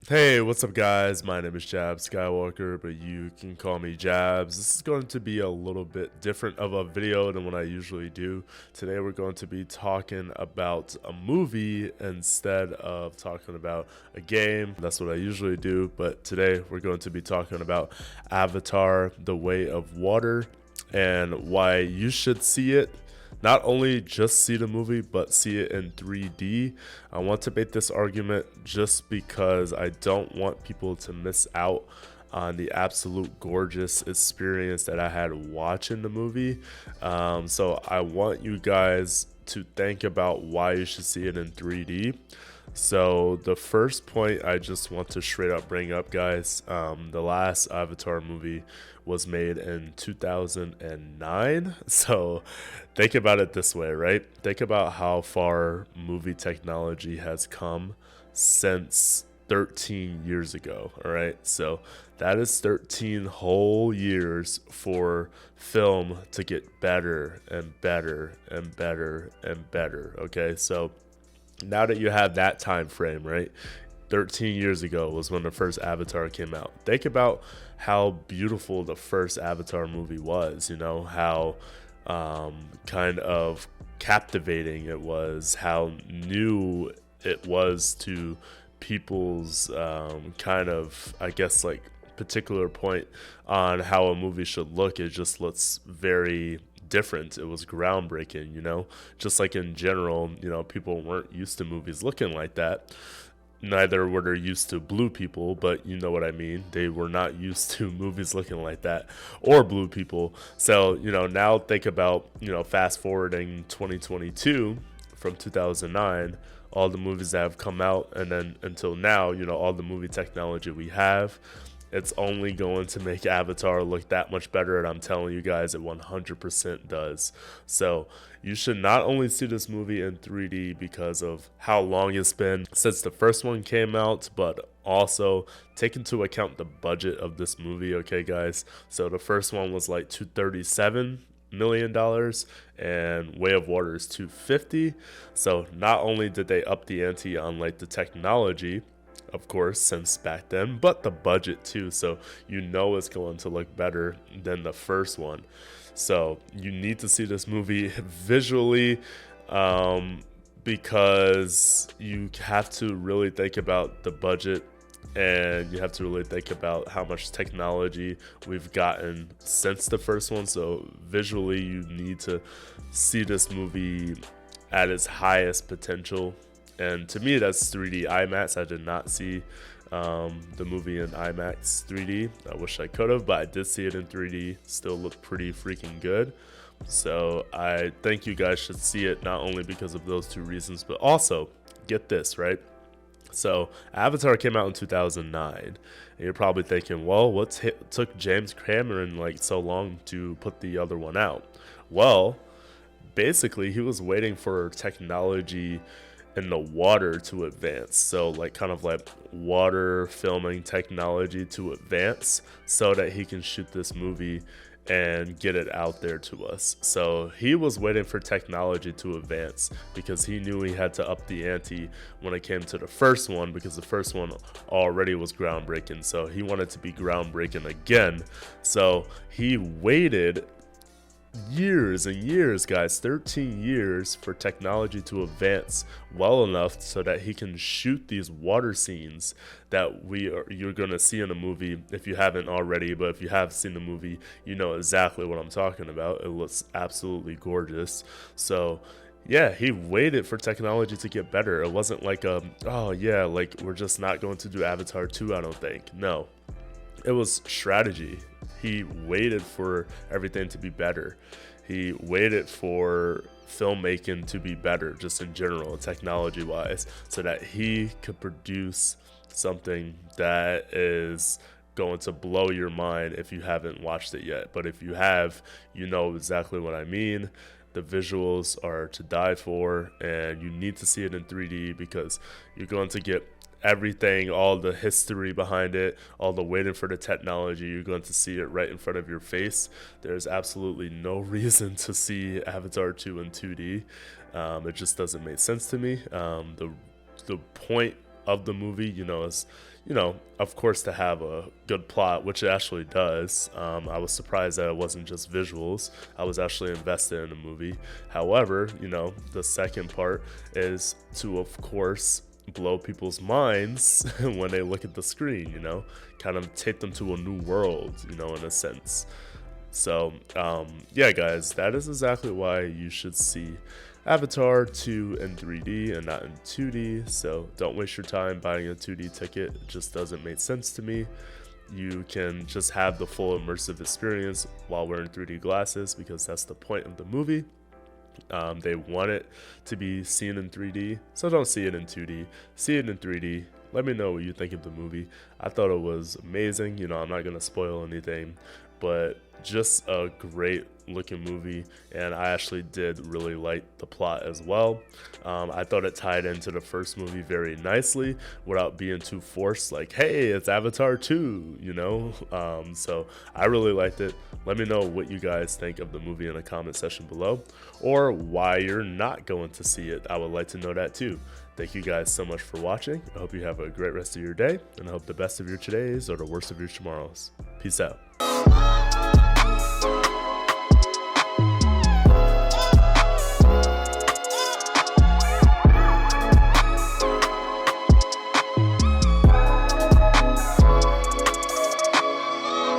Hey, what's up, guys? My name is JabsSkyWalker, but you can call me Jabs. This is going to be a little bit different of a video than what I usually do. Today, we're going to be talking about a movie instead of talking about a game. That's what I usually do, but today, we're going to be talking about Avatar: The Way of Water and why you should see it. Not only just see the movie, but see it in 3D. I want to make this argument just because I don't want people to miss out on the absolute gorgeous experience that I had watching the movie. So I want you guys to think about why you should see it in 3D. So the first point I just want to straight up bring up, guys, the last Avatar movie was made in 2009. So think about it this way, right? Think about how far movie technology has come since 13 years ago. All right, so that is 13 whole years for film to get better and better and better and better. Okay, so now that you have that time frame, right? 13 years ago was when the first Avatar came out. Think about how beautiful the first Avatar movie was, how kind of captivating it was, how new it was to people's kind of, I guess, like particular point on how a movie should look. It just looks very different. It was groundbreaking, just like in general, people weren't used to movies looking like that. Neither were they used to blue people, but you know what I mean. They were not used to movies looking like that or blue people. So, now think about, fast forwarding 2022 from 2009, all the movies that have come out, and then until now, all the movie technology we have. It's only going to make Avatar look that much better, and I'm telling you guys, it 100% does. So you should not only see this movie in 3D because of how long it's been since the first one came out, but also take into account the budget of this movie, okay, guys? So the first one was like $237 million, and Way of Water is $250. So not only did they up the ante on like the technology, of course, since back then, but the budget too, so it's going to look better than the first one. So you need to see this movie visually, because you have to really think about the budget, and you have to really think about how much technology we've gotten since the first one. So visually, you need to see this movie at its highest potential. And to me, that's 3D IMAX. I did not see the movie in IMAX 3D. I wish I could have, but I did see it in 3D. Still looked pretty freaking good. So I think you guys should see it, not only because of those two reasons, but also, get this, right? So Avatar came out in 2009, and you're probably thinking, well, took James Cameron like so long to put the other one out? Well, basically, he was waiting for technology in the water to advance, so like kind of like water filming technology to advance, so that he can shoot this movie and get it out there to us. So he was waiting for technology to advance because he knew he had to up the ante when it came to the first one, because the first one already was groundbreaking, so he wanted to be groundbreaking again. So he waited years and years, guys, 13 years for technology to advance well enough so that he can shoot these water scenes that you're going to see in the movie if you haven't already. But if you have seen the movie, you know exactly what I'm talking about. It looks absolutely gorgeous. So yeah, he waited for technology to get better. It wasn't like oh yeah, like we're just not going to do Avatar 2, I don't think. No, it was strategy. He waited for everything to be better. He waited for filmmaking to be better, just in general, technology wise, so that he could produce something that is going to blow your mind if you haven't watched it yet. But if you have, you know exactly what I mean. The visuals are to die for, and you need to see it in 3D because you're going to get everything, all the history behind it, all the waiting for the technology. You're going to see it right in front of your face. There's absolutely no reason to see Avatar 2 in 2D. It just doesn't make sense to me. The point of the movie, is, of course, to have a good plot, which it actually does. I was surprised that it wasn't just visuals. I was actually invested in the movie. However, the second part is to, of course, blow people's minds when they look at the screen, kind of take them to a new world, in a sense. So, yeah, guys, that is exactly why you should see Avatar 2 in 3D and not in 2D. So don't waste your time buying a 2D ticket. It just doesn't make sense to me. You can just have the full immersive experience while wearing 3D glasses, because that's the point of the movie. They want it to be seen in 3D, so don't see it in 2D. See it in 3D. Let me know what you think of the movie. I thought it was amazing. I'm not going to spoil anything, but just a great looking movie, and I actually did really like the plot as well. I thought it tied into the first movie very nicely without being too forced, like, hey, it's Avatar 2, so I really liked it. Let me know what you guys think of the movie in the comment section below, or why you're not going to see it. I would like to know that too. Thank you guys so much for watching. I hope you have a great rest of your day, and I hope the best of your todays are the worst of your tomorrows. Peace out.